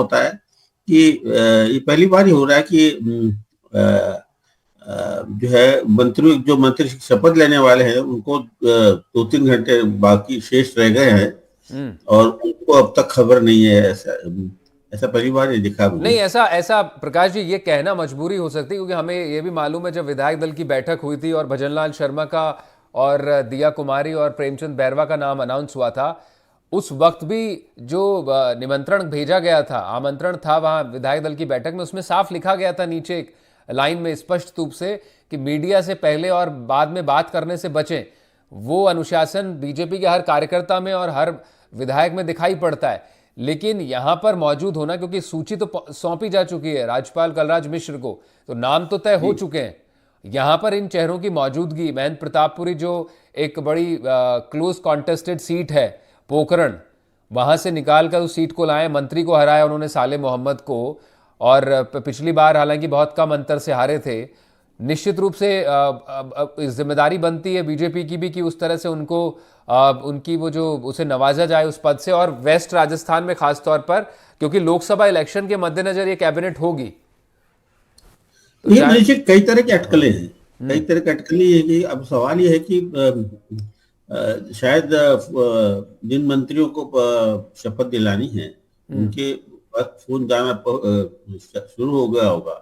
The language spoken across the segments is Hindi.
होता है कि ये पहली बार ही हो रहा है कि जो है जो मंत्री शपथ लेने वाले हैं उनको 2-3 घंटे बाकी शेष रह गए हैं और उनको अब तक खबर नहीं है। ऐसा ऐसा पहली बार ही दिखा मुझे। नहीं, ऐसा ऐसा प्रकाश जी, ये कहना मजबूरी हो सकती है क्योंकि हमें ये भी मालूम है जब विधायक दल की बैठक हुई थी और भजनलाल शर्मा का और दिया कुमारी और प्रेमचंद बैरवा का नाम अनाउंस हुआ था, उस वक्त भी जो निमंत्रण भेजा गया था, आमंत्रण था वहां विधायक दल की बैठक में, उसमें साफ लिखा गया था नीचे एक लाइन में स्पष्ट रूप से कि मीडिया से पहले और बाद में बात करने से बचें। वो अनुशासन बीजेपी के हर कार्यकर्ता में और हर विधायक में दिखाई पड़ता है, लेकिन यहां पर मौजूद होना, क्योंकि सूची तो सौंपी जा चुकी है राज्यपाल कलराज मिश्र को, तो नाम तो तय हो चुके हैं। यहां पर इन चेहरों की मौजूदगी, महेंद्र प्रतापपुरी जो एक बड़ी क्लोज कॉन्टेस्टेड सीट है पोखरण, वहां से निकालकर उस सीट को लाए, मंत्री को हराया उन्होंने साले मोहम्मद को, और पिछली बार हालांकि बहुत कम अंतर से हारे थे। निश्चित रूप से जिम्मेदारी बनती है बीजेपी की भी कि उस तरह से उनको उनकी वो जो उसे नवाजा जाए उस पद से, और वेस्ट राजस्थान में खास तौर पर क्योंकि लोकसभा इलेक्शन के मद्देनजर ये कैबिनेट होगी। तो ये निश्चित कई तरह के अटकलें हैं, कई तरह के अटकलें है कि अब सवाल ये है कि शायद जिन मंत्रियों को शपथ दिलानी है उनके पास फोन जाना शुरू हो गया होगा,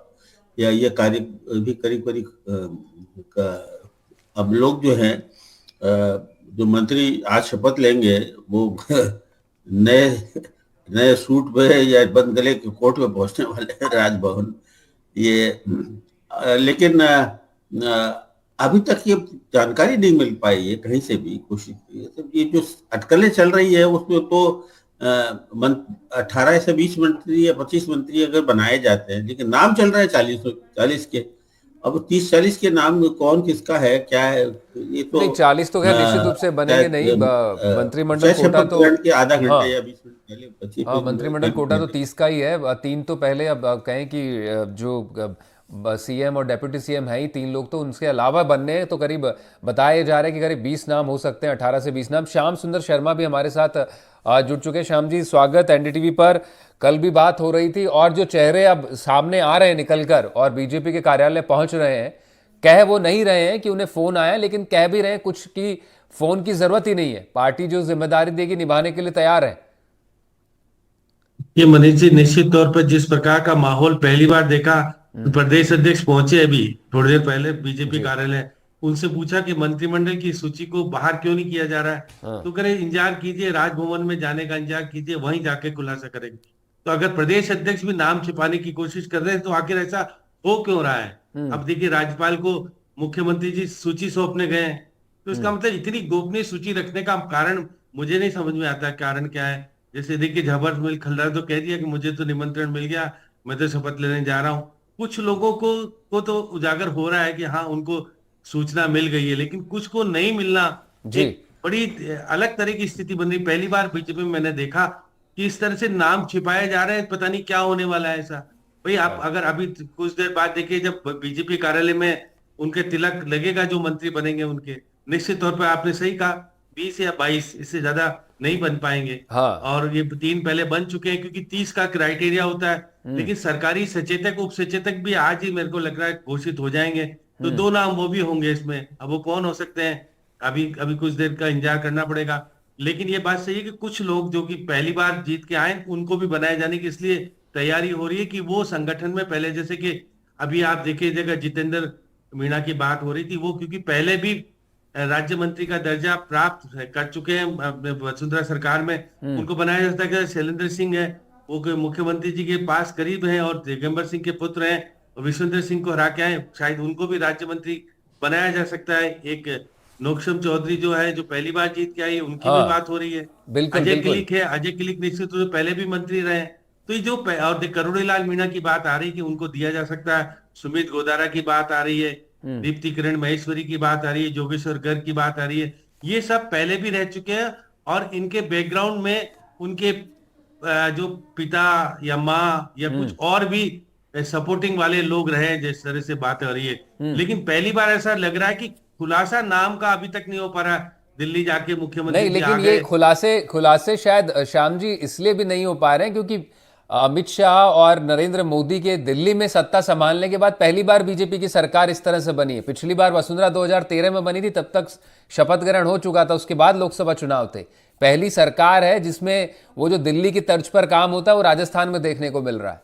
या ये कार्य भी करीब करीब अब लोग जो हैं जो मंत्री आज शपथ लेंगे वो नए नए सूट पे या बंद गले के कोट में पहुंचने वाले हैं राजभवन। ये लेकिन अभी तक ये जानकारी नहीं मिल पाई है कहीं से भी, कोशिश की है। तो ये जो अटकलें चल रही है उसमें तो 18 से 20 मंत्री या 25 मंत्री अगर बनाए जाते हैं, लेकिन नाम चल रहा है 40 के। अब 30-40 के नाम कौन किसका है क्या है, ये तो नहीं, 40 तो खैर निश्चित रूप से बनेंगे नहीं। मंत्रिमंडल कोटा तो के आधा घंटे या 20 मिनट पहले 25 मंत्रिमंडल कोटा तो 30 का ही है। 3 तो पहले, अब कहें कि जो सीएम और डेप्यूटी सीएम है ही 3 लोग, तो उनके अलावा बनने हैं तो करीब बताए जा रहे हैं कि करीब 20 नाम हो सकते हैं, 18 से 20 नाम। श्याम सुंदर शर्मा भी हमारे साथ जुड़ चुके हैं। श्याम जी, स्वागत एनडीटीवी पर। कल भी बात हो रही थी और जो चेहरे अब सामने आ रहे हैं निकलकर और बीजेपी के कार्यालय पहुंच रहे हैं, कह वो नहीं रहे हैं कि उन्हें फोन आया, लेकिन कह भी रहे हैं कुछ की फोन की जरूरत ही नहीं है, पार्टी जो जिम्मेदारी देगी निभाने के लिए तैयार है। ये मनीष जी, निश्चित तौर पर जिस प्रकार का माहौल पहली बार देखा, प्रदेश अध्यक्ष पहुंचे अभी थोड़ी देर पहले बीजेपी कार्यालय, उनसे पूछा कि मंत्रिमंडल की सूची को बाहर क्यों नहीं किया जा रहा है, तो करे इंतजार कीजिए, राजभवन में जाने का इंतजार कीजिए, वहीं जाके खुलासा करेंगे। तो अगर प्रदेश अध्यक्ष भी नाम छिपाने की कोशिश कर रहे हैं तो आखिर ऐसा हो क्यों रहा है। अब देखिए, राज्यपाल को मुख्यमंत्री जी सूची सौंपने गए हैं, तो इसका मतलब इतनी गोपनीय सूची रखने का कारण मुझे नहीं समझ में आता, कारण क्या है। जैसे देखिए, झबर मिल खल्लार तो कह दिया कि मुझे तो निमंत्रण मिल गया, मैं तो शपथ लेने जा रहा हूं। कुछ लोगों को तो उजागर हो रहा है कि हाँ, उनको सूचना मिल गई है, लेकिन कुछ को नहीं मिलना एक बड़ी अलग तरह की स्थिति बन रही। पहली बार बीजेपी में मैंने देखा कि इस तरह से नाम छिपाए जा रहे हैं, पता नहीं क्या होने वाला है ऐसा। भाई आप अगर अभी कुछ देर बाद देखिए, जब बीजेपी कार्यालय में उनके तिलक लगेगा, जो मंत्री बनेंगे उनके, निश्चित तौर पर आपने सही कहा 20 या 22, इससे ज्यादा नहीं बन पाएंगे। हाँ। और ये 3 पहले बन चुके हैं क्योंकि 30 का क्राइटेरिया होता है, लेकिन सरकारी सचेतक उप सचेतक भी आज ही मेरे को लग रहा है घोषित हो जाएंगे। तो 2 नाम वो भी होंगे इसमें। अब वो कौन हो सकते हैं, अभी अभी कुछ देर का इंतजार करना पड़ेगा। लेकिन ये बात सही है कि कुछ लोग जो कि पहली बार जीत के आए, उनको भी बनाए जाने की इसलिए तैयारी हो रही है कि वो संगठन में पहले, जैसे कि अभी आप देखिए जगह जितेंद्र मीणा की बात हो रही थी, वो क्योंकि पहले भी राज्य मंत्री का दर्जा प्राप्त कर चुके हैं वसुंधरा सरकार में, उनको बनाया जाता है। शैलेंद्र सिंह है, वो मुख्यमंत्री जी के पास करीब हैं और दिगंबर सिंह के पुत्र हैं, विश्वेंद्र सिंह को हरा के आए, शायद उनको भी राज्य मंत्री बनाया जा सकता है। एक नोक्षम चौधरी जो है, जो पहली बार जीत के आई, उनकी भी बात हो रही है। अजय किलिक है, अजय किलिक निश्चित रूप से पहले भी मंत्री रहे। तो ये जो और करुणीलाल मीणा की बात आ रही है कि उनको दिया जा सकता है, सुमित गोदारा की बात आ रही है, दीप्ति किरण महेश्वरी की बात आ रही है, जोगेश्वर गर्ग की बात आ रही है, ये सब पहले भी रह चुके हैं। और इनके बैकग्राउंड में उनके जो पिता या माँ या कुछ और भी सपोर्टिंग वाले लोग रहे, जिस तरह से बात हो रही है। लेकिन पहली बार ऐसा लग रहा है कि खुलासा नाम का अभी तक नहीं हो पा रहा। दिल्ली जाके मुख्यमंत्री नहीं, लेकिन ये खुलासे शायद श्याम जी इसलिए भी नहीं हो पा रहे हैं क्योंकि अमित शाह और नरेंद्र मोदी के दिल्ली में सत्ता संभालने के बाद पहली बार बीजेपी की सरकार इस तरह से बनी है। पिछली बार वसुंधरा 2013 में बनी थी, तब तक शपथ ग्रहण हो चुका था, उसके बाद लोकसभा चुनाव थे। पहली सरकार है जिसमें वो जो दिल्ली की तर्ज पर काम होता है वो राजस्थान में देखने को मिल रहा है।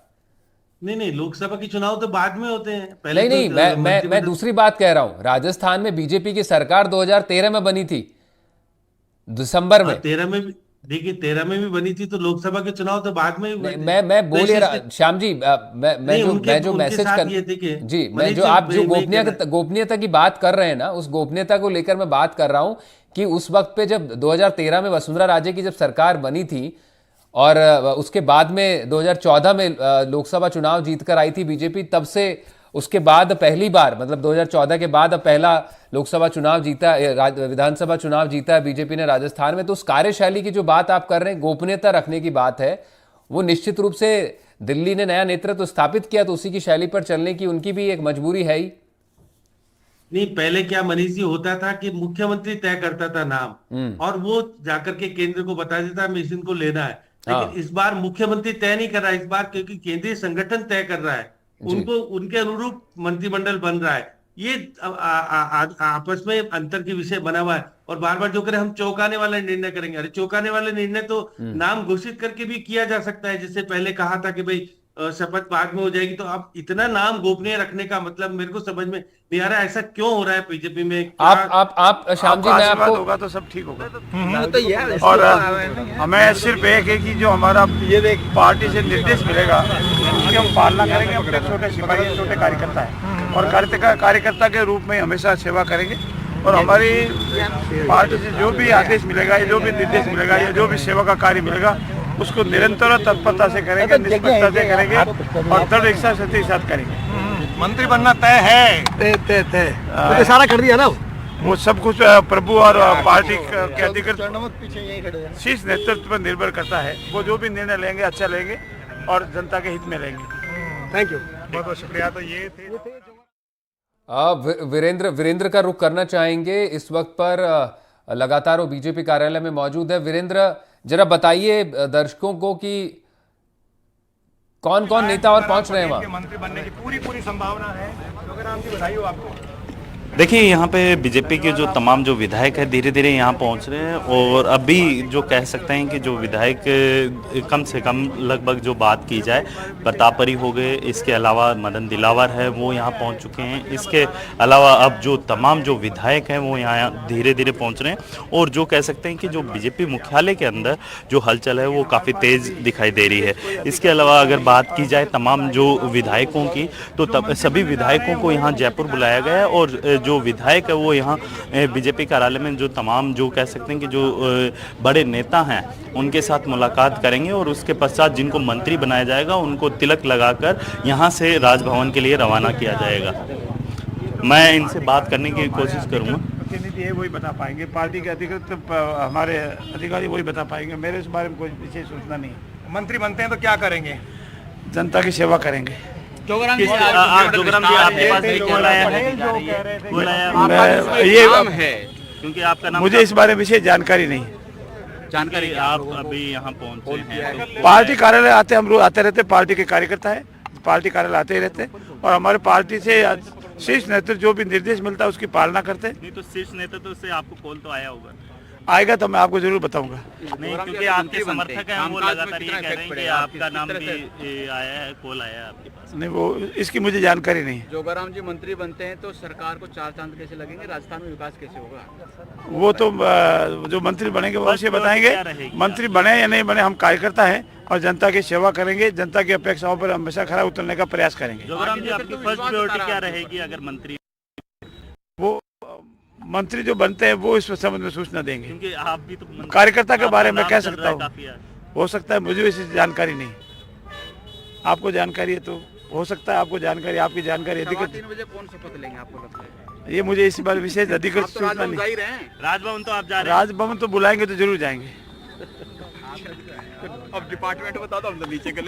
नहीं, लोकसभा के चुनाव तो बाद में होते हैं, पहले नहीं, तो मैं दूसरी बात कह रहा हूं। राजस्थान में बीजेपी की सरकार 2013 में बनी थी, दिसंबर में। 13 में भी, देखिए 13 में भी बनी थी, तो लोकसभा के चुनाव तो बाद में ही हुए थे। मैं बोल ही रहा श्याम जी, मैं जो मैसेज कर जी, मैं जो आप जो गोपनीयता की बात कर रहे हैं ना, उस गोपनीयता को लेकर मैं बात कर रहा हूं कि उस वक्त पे जब 2013 में वसुंधरा राजे की जब सरकार बनी थी और उसके बाद में 2014 में लोकसभा चुनाव जीतकर आई थी बीजेपी, तब से उसके बाद पहली बार, मतलब 2014 के बाद अब पहला लोकसभा चुनाव जीता, विधानसभा चुनाव जीता है बीजेपी ने राजस्थान में। तो उस कार्यशैली की जो बात आप कर रहे हैं, गोपनीयता रखने की बात है, वो निश्चित रूप से दिल्ली ने नया नेतृत्व स्थापित किया तो उसी की शैली पर चलने की उनकी भी एक मजबूरी है ही। नहीं, पहले क्या मनीष जी होता था कि मुख्यमंत्री तय करता था नाम और वो जाकर के केंद्र को बता देता मैं इनको लेना है। लेकिन इस बार मुख्यमंत्री तय नहीं कर रहा है इस बार, क्योंकि केंद्रीय संगठन तय कर रहा है, उनको उनके अनुरूप मंत्रिमंडल बन रहा है। ये आपस में अंतर के विषय बना हुआ है और बार बार जो करें हम चौंकाने वाला निर्णय करेंगे। अरे चौंकाने वाले निर्णय तो नाम घोषित करके भी किया जा सकता है, जिससे पहले कहा था कि भाई शपथ बाद में हो जाएगी। तो अब इतना नाम गोपनीय रखने का मतलब मेरे को समझ में नहीं आ रहा है, ऐसा क्यों हो रहा है बीजेपी में। आप श्याम जी, मैं आपको होगा तो सब ठीक होगा। तो यार और हमें सिर्फ एक है कि जो हमारा ये पार्टी से निर्देश मिलेगा उसकी हम पालना करेंगे। अपने छोटे सिपाही, छोटे कार्यकर्ता है और कार्यकर्ता के रूप में हमेशा सेवा करेंगे और हमारी पार्टी से जो भी आदेश मिलेगा या जो भी निर्देश मिलेगा या जो भी सेवा का कार्य मिलेगा उसको निरंतर और तत्परता से करेंगे, निष्पक्षता से करेंगे और दृढ़ इच्छा शक्ति के साथ करेंगे। मंत्री बनना तय है, तय तो सारा कर दिया ना। वो सब कुछ प्रभु और पार्टी के अधिकृत शीर्ष नेतृत्व पर निर्भर करता है। वो जो भी निर्णय लेंगे अच्छा लेंगे और जनता के हित में लेंगे। थैंक यू, बहुत बहुत शुक्रिया। तो ये थे वीरेंद्र का रुख करना चाहेंगे। इस वक्त पर लगातार वो बीजेपी कार्यालय में मौजूद है। वीरेंद्र, जरा बताइए दर्शकों को कि कौन कौन नेता और पहुंच रहे हैं वहां। मंत्री बनने की पूरी संभावना है। प्रोग्राम की बधाई हो आपको। देखिए, यहाँ पे बीजेपी के जो तमाम जो विधायक है धीरे धीरे यहाँ पहुँच रहे हैं और अभी जो कह सकते हैं कि जो विधायक कम से कम लगभग जो बात की जाए प्रतापरी हो गए, इसके अलावा मदन दिलावर है वो यहाँ पहुँच चुके हैं। इसके अलावा अब जो तमाम जो विधायक हैं वो यहाँ धीरे धीरे पहुँच रहे हैं और जो कह सकते हैं कि जो बीजेपी मुख्यालय के अंदर जो हलचल है वो काफ़ी तेज़ दिखाई दे रही है। इसके अलावा अगर बात की जाए तमाम जो विधायकों की, तो सभी विधायकों को यहाँ जयपुर बुलाया गया है और जो विधायक है वो यहाँ बीजेपी कार्यालय में जो तमाम जो कह सकते हैं कि जो बड़े नेता हैं उनके साथ मुलाकात करेंगे और उसके पश्चात जिनको मंत्री बनाया जाएगा उनको तिलक लगाकर यहाँ से राजभवन के लिए रवाना किया जाएगा। मैं इनसे बात करने की कोशिश करूँगा। प्रतिनिधि है वही बता पाएंगे, पार्टी के अधिकृत हमारे अधिकारी वही बता पाएंगे। मेरे इस बारे में कोई विशेष सूचना नहीं है। मंत्री बनते हैं तो क्या करेंगे? जनता की सेवा करेंगे। जोगराम जी आपके पास भी कॉल आया है, ये है क्योंकि आपका नाम, मुझे इस बारे में विशेष जानकारी नहीं है। जानकारी आप अभी यहाँ पहुँचे हैं तो पार्टी कार्यालय आते, हम रोज आते रहते, पार्टी के कार्यकर्ता है, पार्टी कार्यालय आते ही रहते और हमारे पार्टी से शीर्ष नेतृत्व जो भी निर्देश मिलता है उसकी पालना करते। नहीं तो शीर्ष नेतृत्व से आपको कॉल तो आया होगा? आएगा तो मैं आपको जरूर बताऊंगा। नहीं, क्योंकि आपके समर्थक हैं वो लगातार ये कह रहे हैं कि आपका नाम भी आया है, कॉल आया है आपके पास। नहीं, वो इसकी मुझे जानकारी नहीं है। जोगाराम जी मंत्री बनते हैं तो सरकार को 4 चांद कैसे लगेंगे, राजस्थान में विकास कैसे होगा? वो तो जो मंत्री बनेंगे वो उसे बताएंगे। मंत्री बने या नहीं बने, हम कार्यकर्ता हैं और जनता की सेवा करेंगे, जनता की अपेक्षाओं पर हमेशा खरा उतरने का प्रयास करेंगे। जोगाराम जी, आपकी फर्स्ट प्रायोरिटी क्या रहेगी अगर मंत्री? वो मंत्री जो बनते हैं वो इस संबंध में सूचना देंगे, क्योंकि आप भी तो कार्यकर्ता के बारे में कह सकता हूँ, हो सकता है मुझे इसी जानकारी नहीं। आपको जानकारी है तो हो सकता है आपको जानकारी, आपकी जानकारी अधिकृत। 3 बजे कौन शपथ लेंगे आपको लगता है? ये मुझे इस बार विशेष अधिकृत सूचना नहीं। राजभवन तो आप जा रहे हैं? राजभवन तो बुलाएंगे तो जरूर जाएंगे। अब डिपार्टमेंट बता दो, हम तो नीचे गए।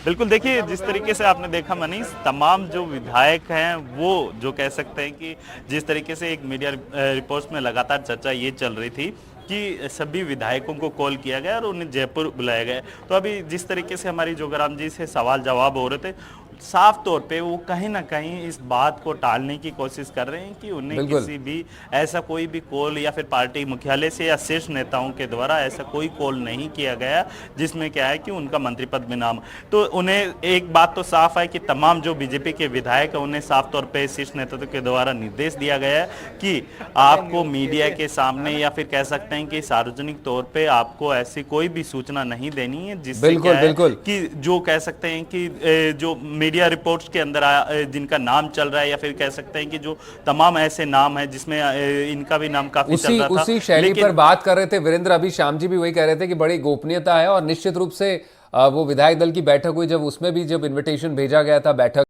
बिल्कुल, देखिए जिस तरीके से आपने देखा मनीष, तमाम जो विधायक हैं वो जो कह सकते हैं कि जिस तरीके से एक मीडिया रिपोर्ट्स में लगातार चर्चा ये चल रही थी कि सभी विधायकों को कॉल किया गया और उन्हें जयपुर बुलाया गया। तो अभी जिस तरीके से हमारी जोगाराम जी से सवाल जवाब हो रहे थे, साफ तौर पे वो कहीं ना कहीं इस बात को टालने की कोशिश कर रहे हैं कि उन्हें बिल्कुल। किसी भी ऐसा कोई भी कॉल या फिर पार्टी मुख्यालय से या शीर्ष नेताओं के द्वारा ऐसा कोई कॉल नहीं किया गया जिसमें क्या है कि उनका मंत्री पद में नाम। तो उन्हें एक बात तो साफ है कि तमाम जो बीजेपी के विधायक हैं उन्हें साफ तौर पे शीर्ष नेतृत्व के द्वारा निर्देश दिया गया है कि आपको मीडिया के सामने या फिर कह सकते हैं कि सार्वजनिक तौर पे आपको ऐसी कोई भी सूचना नहीं देनी है जिससे बिल्कुल, क्या है बिल्कुल। कि जो कह सकते हैं कि जो मीडिया रिपोर्ट्स के अंदर जिनका नाम चल रहा है या फिर कह सकते हैं कि जो तमाम ऐसे नाम है जिसमें इनका भी नाम काफी चल रहा था, उसी शैली लेकिन पर बात कर रहे थे वीरेंद्र। अभी श्याम जी भी वही कह रहे थे कि बड़ी गोपनीयता है और निश्चित रूप से वो विधायक दल की बैठक हुई, जब उसमें भी जब इनविटेशन भेजा गया था बैठक